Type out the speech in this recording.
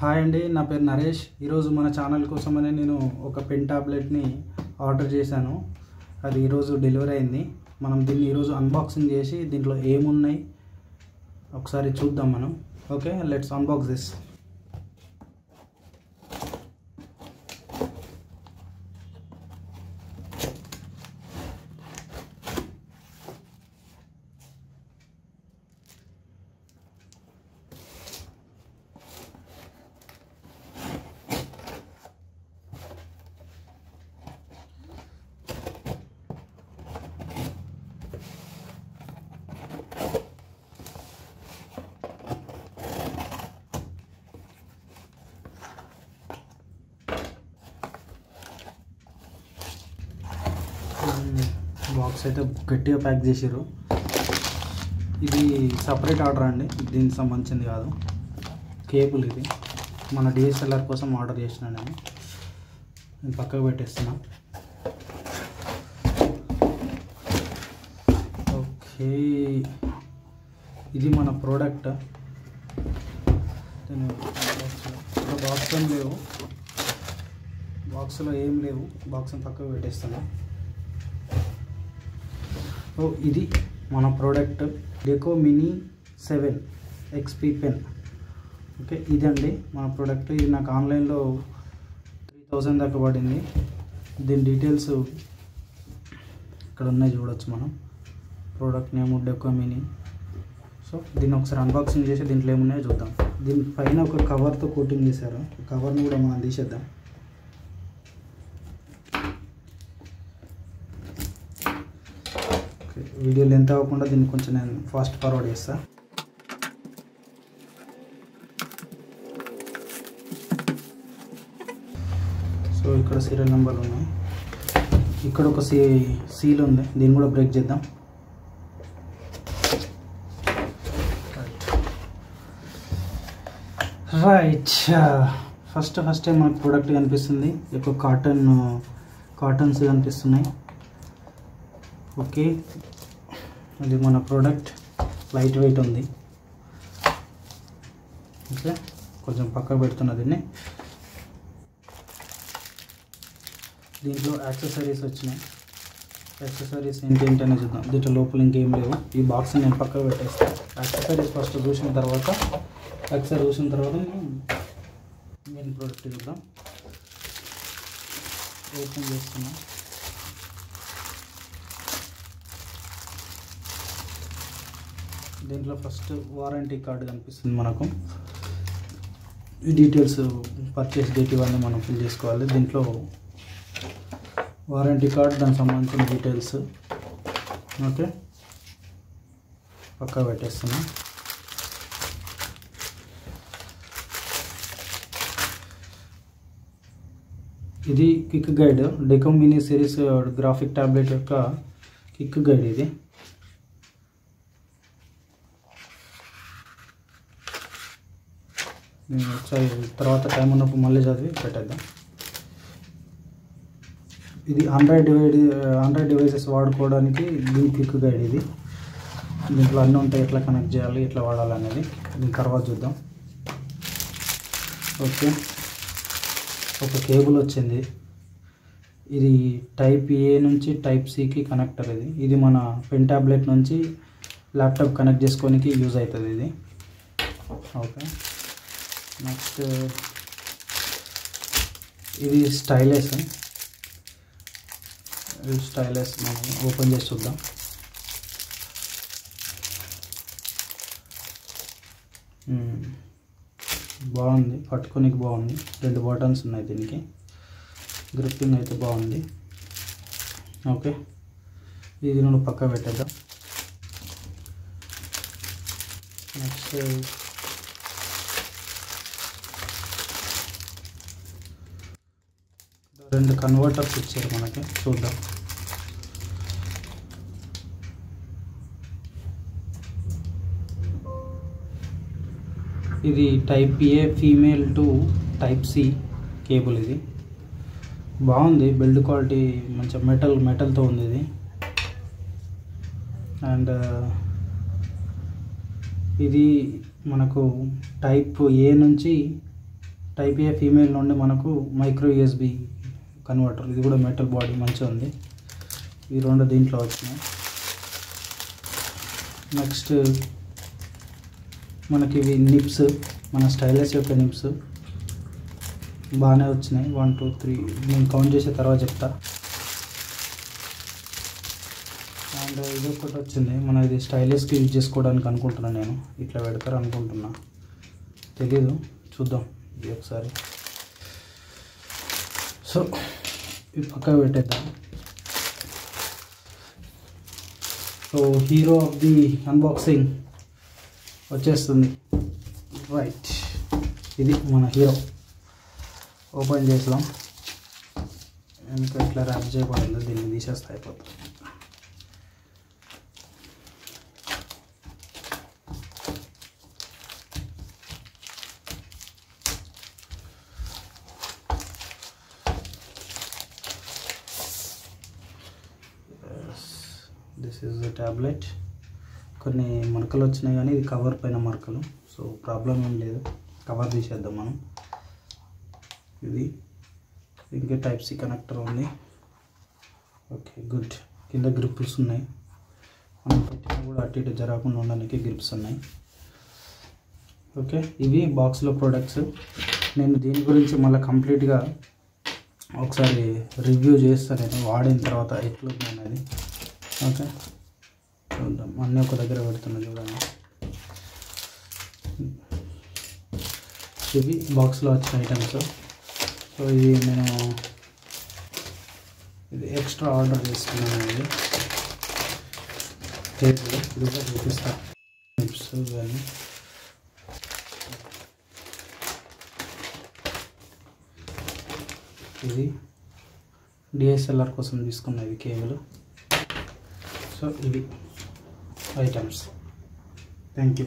Hi అండి, నా పేరు నరేష్. ఈరోజు మన ఛానల్ కోసమనే నేను ఒక పెన్ టాబ్లెట్ని ఆర్డర్ చేశాను. అది ఈరోజు డెలివరీ అయింది. మనం దీన్ని ఈరోజు అన్బాక్సింగ్ చేసి దీంట్లో ఏమున్నాయి ఒకసారి చూద్దాం మనం. Okay, let's unbox this. Box అయితే గట్టిగా ప్యాక్ చేసారు. ఇది సపరేట్ ఆర్డర్ అండి, దీనికి సంబంధించింది కాదు. కేబుల్ ఇది మన డిఎస్ఎల్ఆర్ కోసం ఆర్డర్ చేసిన నేను పక్కకు పెట్టేస్తున్నా. ఓకే, ఇది మన ప్రోడక్ట్. బాక్స్లో లేవు, బాక్స్లో ఏం లేవు, బాక్స్ని పక్కకు పెట్టేస్తున్నా. సో ఇది మన product deco mini 7 XP pen. Okay, ఇదండి మన ప్రోడక్ట్. ఇది నాకు ఆన్లైన్లో 3000 దాకా పడింది. దీని డీటెయిల్స్ ఇక్కడ ఉన్నాయి, చూడవచ్చు మనం. Product name deco mini. So దీన్ని ఒకసారి అన్బాక్సింగ్ చేసి దీంట్లో ఏమున్నాయో చూద్దాం. దీని పైన ఒక కవర్తో కోటింగ్ చేశారు. కవర్ని కూడా మనం తీసేద్దాం. వీడియో లెంత్ అవ్వకుండా దీన్ని కొంచెం నేను ఫాస్ట్ ఫార్వర్డ్ చేస్తా. సో ఇక్కడ సీరియల్ నెంబర్లు ఉన్నాయి. ఇక్కడ ఒక సీల్ ఉంది, దీన్ని కూడా బ్రేక్ చేద్దాం. రైట్, ఫస్ట్ మనకు ప్రోడక్ట్ కనిపిస్తుంది. ఎక్కువ కాటన్స్ కనిపిస్తున్నాయి. ఓకే, ఇది మన ప్రోడక్ట్. లైట్ వెయిట్ ఉంది. ఓకే, కొంచెం పక్కకు పెడుతున్నా దీన్ని. దీంట్లో యాక్సెసరీస్ వచ్చినాయి. యాక్సెసరీస్ ఏంటనే చూద్దాం. దీంట్లో లోపల ఇంకేం లేవు. ఈ బాక్స్ని నేను పక్కకు పెట్టేస్తాను. యాక్సెసరీస్ ఫస్ట్ చూసిన తర్వాత మెయిన్ ప్రోడక్ట్ చూద్దాం. ఓపెన్ చేస్తున్నాం. దీంట్లో ఫస్ట్ వారంటీ కార్డు కనిపిస్తుంది మనకు. డీటెయిల్స్, పర్చేస్ డేట్ ఇవన్నీ మనం ఫిల్ చేసుకోవాలి. దీంట్లో వారంటీ కార్డ్, దానికి సంబంధించిన డీటెయిల్స్. ఓకే, పక్కా పెట్టేస్తున్నాం. ఇది kick guide, deco mini series graphic tablet యొక్క కిక్ గైడ్. ఇది ఒకసారి తర్వాత టైం ఉన్నప్పుడు మళ్ళీ చదివి పెట్టేద్దాం. ఇది ఆండ్రాయిడ్ డివైసెస్ వాడుకోవడానికి దీని క్విక్ గైడ్. ఇది దీంట్లో అన్నీ ఉంటాయి, ఎట్లా కనెక్ట్ చేయాలి, ఎట్లా వాడాలి అనేది. దీని తర్వాత చూద్దాం. ఓకే, ఒక కేబుల్ వచ్చింది. ఇది టైప్ ఏ నుంచి టైప్ సికి కనెక్టర్. ఇది మన పెన్ ట్యాబ్లెట్ నుంచి ల్యాప్టాప్ కనెక్ట్ చేసుకోనికి యూజ్ అవుతుంది ఇది. ఓకే, నెక్స్ట్ ఇది స్టైలెస్ మనం ఓపెన్ చేసి చూద్దాం. బాగుంది, పట్టుకోనికి బాగుంది. 2 బటన్స్ ఉన్నాయి దీనికి. గ్రిప్పింగ్ అయితే బాగుంది. ఓకే, ఇది నేను పక్క పెట్టేద్దాం. నెక్స్ట్ రెండు కన్వర్టర్స్ ఇచ్చారు మనకి, చూద్దాం. ఇది type A female to type C cable. ఇది బాగుంది, బిల్డ్ క్వాలిటీ మంచిగా మెటల్తో ఉంది ఇది. అండ్ ఇది మనకు టైప్ ఏ నుంచి టైప్ ఏ ఫీమేల్ నుండి మనకు మైక్రో యూఎస్బి కన్వర్టర్, ఇది కూడా మెటల్ బాడీ మంచిగా ఉంది. ఈ రెండు దీంట్లో వచ్చినాయి. నెక్స్ట్ మనకి ఇవి నిప్స్, మన స్టైలస్ యొక్క నిప్స్ బాగానే వచ్చినాయి. 1 2 3 నేను కౌంట్ చేసే తర్వాత చెప్తా. అండ్ ఇది ఒకటి వచ్చింది, మన ఇది స్టైలస్కి యూజ్ చేసుకోవడానికి అనుకుంటున్నాను నేను. ఇట్లా పెడతారు అనుకుంటున్నా, తెలీదు, చూద్దాం ఇది ఒకసారి. సో ఇది పక్కన పెట్టేద్దాం. So hero of the unboxing వచ్చేస్తుంది. రైట్, ఇది మన హీరో. ఓపెన్ చేద్దాం. ఇంకా ఇట్లా ర్యాప్ చేయకూడదు, దీన్ని తీసేస్తే అయిపోతుంది. This is the tablet. కొన్ని మరకలు వచ్చినాయి కానీ ఇది కవర్ పైన మరకలు, సో ప్రాబ్లం ఏం లేదు. కవర్ తీసేద్దాం మనం. ఇది ఇంకా టైప్ సి కనెక్టర్ ఉంది. Okay good. కింద గ్రిప్స్ ఉన్నాయి, మనం పెట్టినా కూడా అటు ఇటు జరగకుండా ఉండడానికి గ్రిప్స్ ఉన్నాయి. ఓకే, ఇవి బాక్స్లో ప్రోడక్ట్స్. నేను దీని గురించి మళ్ళీ కంప్లీట్గా ఒకసారి రివ్యూ చేస్తాను నేను వాడిన తర్వాత ఎట్లుంది అనేది. ఓకే చూద్దాం. అన్నీ ఒక దగ్గర పెడుతున్నా చూడండి. ఇవి బాక్స్లో వచ్చిన ఐటమ్స్. సో ఇది నేను ఇది ఎక్స్ట్రా ఆర్డర్ చేసుకున్నాను. ఇది టేబుల్ ఇది కూడా చూపిస్తా. టిప్స్ ఇవన్నీ. ఇది డిఎస్ఎల్ఆర్ కోసం తీసుకున్న ఇది కేబుల్. సో ఇవి ఐటమ్స్. Thank you.